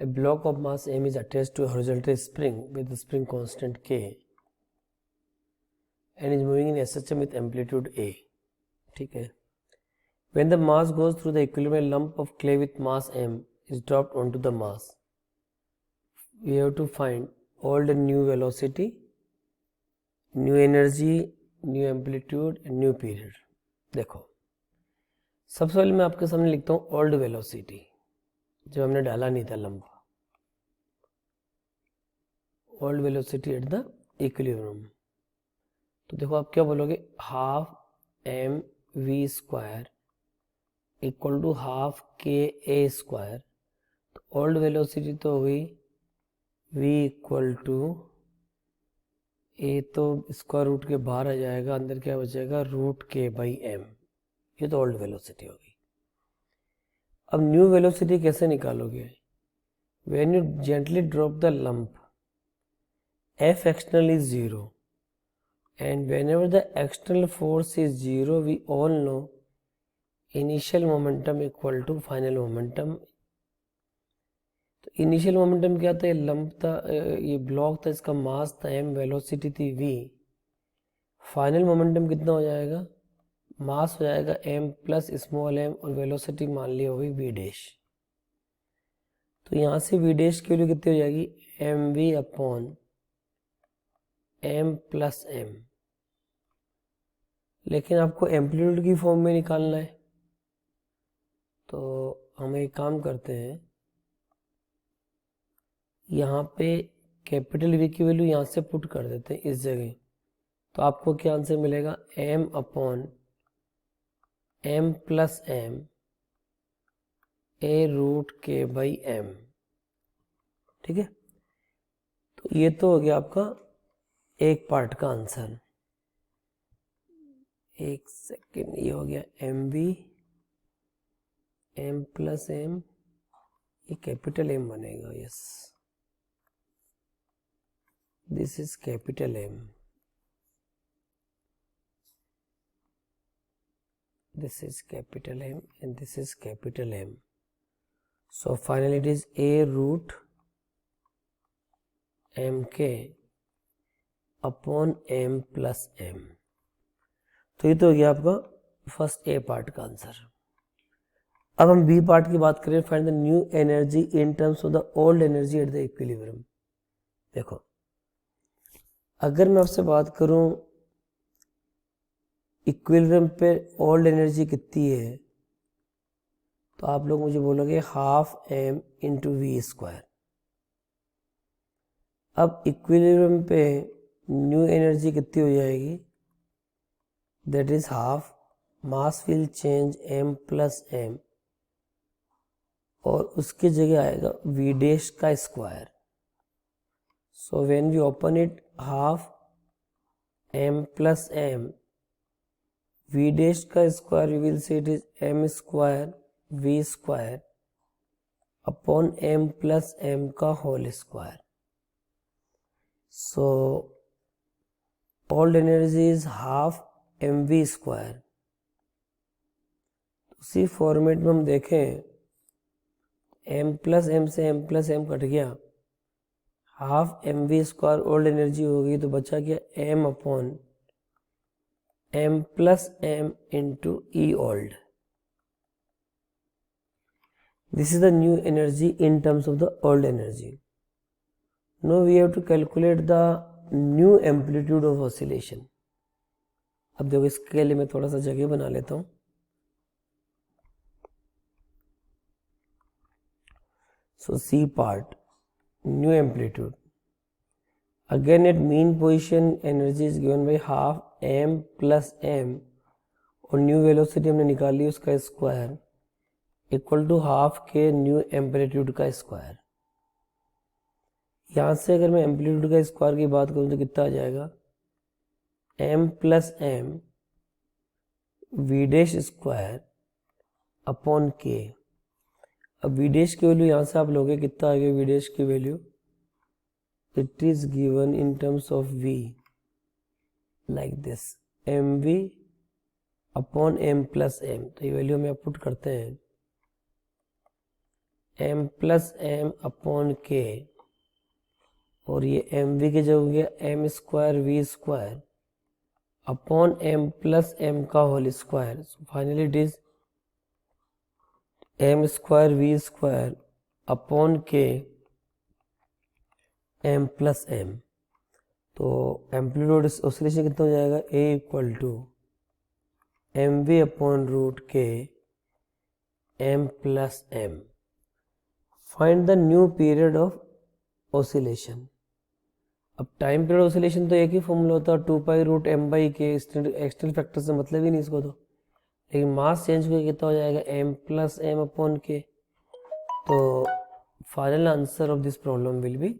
A block of mass m is attached to a horizontal spring with the spring constant k and is moving in SHM with amplitude a. ठीक है. When the mass goes through the equilibrium, a lump of clay with mass m is dropped onto the mass. We have to find old and new velocity, new energy, new amplitude and new period. देखो, सबसे पहले मैं आपके सामने लिखता हूँ old velocity, जब हमने डाला नहीं था lump. Old velocity at the equilibrium. तो देखो आप क्या बोलोगे, half M V square equal to half K A square. तो ओल्ड वेलोसिटी तो हो गई v इक्वल टू ए, तो स्क्वायर रूट के बाहर आ जाएगा, अंदर क्या बचेगा रूट के बाई एम. ये तो ओल्ड वेलोसिटी हो गई. अब न्यू वेलोसिटी कैसे निकालोगे? When you gently drop the lump, F external is 0 and whenever the external force is 0, we all know initial momentum equal to final momentum. तो initial momentum क्या था? ये लंप था, ये ब्लॉक था, इसका मास था m, वेलोसिटी थी v. फाइनल मोमेंटम कितना हो जाएगा? मास हो जाएगा m प्लस स्मॉल m और वेलोसिटी मान ली होगी v डैश. तो यहाँ से v डैश की वैल्यू कितनी हो जाएगी? mv upon m plus m. लेकिन आपको एम्पलीट्यूड की फॉर्म में निकालना है, तो हम एक काम करते हैं, यहाँ पे कैपिटल V की वैल्यू यहाँ से पुट कर देते हैं इस जगह. तो आपको क्या आंसर मिलेगा? m upon m plus m a root K by m. ठीक है, तो ये तो हो गया आपका एक पार्ट का आंसर. एक सेकेंड, ये हो गया M V M plus M, ये कैपिटल एम बनेगा. Yes, this is capital M, this is capital M and this is capital M. So finally it is a root M K upon m plus m. तो ये तो हो गया आपका first A part का answer. अब हम बी पार्ट की बात करें, find the new energy in terms of the old energy at the equilibrium. देखो, अगर मैं आपसे बात करूं इक्विलिब्रियम पे ओल्ड एनर्जी कितनी है, तो आप लोग मुझे बोलोगे half m into v square. अब इक्विलिब्रियम पे न्यू एनर्जी कितनी हो जाएगी? That is half mass will change m plus m और उसकी जगह आएगा v डैश का square. So when we open it, half m plus m v dash का square, we will say it is m square v square upon m plus m का whole square. So old energy is half mv square. उसी format में हम देखें, m plus m से m plus m cut गया, half mv square old energy हो गई, तो बचा क्या? m upon m plus m into E old. This is the new energy in terms of the old energy. Now we have to calculate the new amplitude of oscillation. अब देखो, इसके लिए मैं थोड़ा सा जगह बना लेता हूँ. So C part, new amplitude. Again at mean position energy is given by half m plus m और new velocity हमने निकाली उसका स्क्वायर इक्वल टू हाफ के न्यू एम्पलीट्यूड का स्क्वायर. यहाँ से अगर मैं एम्पलीट्यूड का स्क्वायर की बात करूँ तो कितना आ जाएगा? m plus m V dash square upon K. अब वी डैश की वैल्यू यहाँ से आप लोगे, कितना आ गया वी डैश की value? It is given in terms of v like this, mv upon m plus m. तो ये वैल्यू हम पुट करते हैं, एम प्लस एम अपॉन के, और ये एम वी के जो हो गया m square v square upon m plus m का whole square, finally it is m square v square upon k m plus m. तो एम्पलीट्यूड ऑसिलेशन कितना हो जाएगा, A equal to m v upon root k m plus m. Find the new period of oscillation. अब time period oscillation तो एक ही formula होता है, 2 pi root m by k, external factor से मतलब ही नहीं इसको तो, लेकिन मास चेंज करके कितना हो जाएगा, एम प्लस एम अपॉन के। तो final answer of this problem will be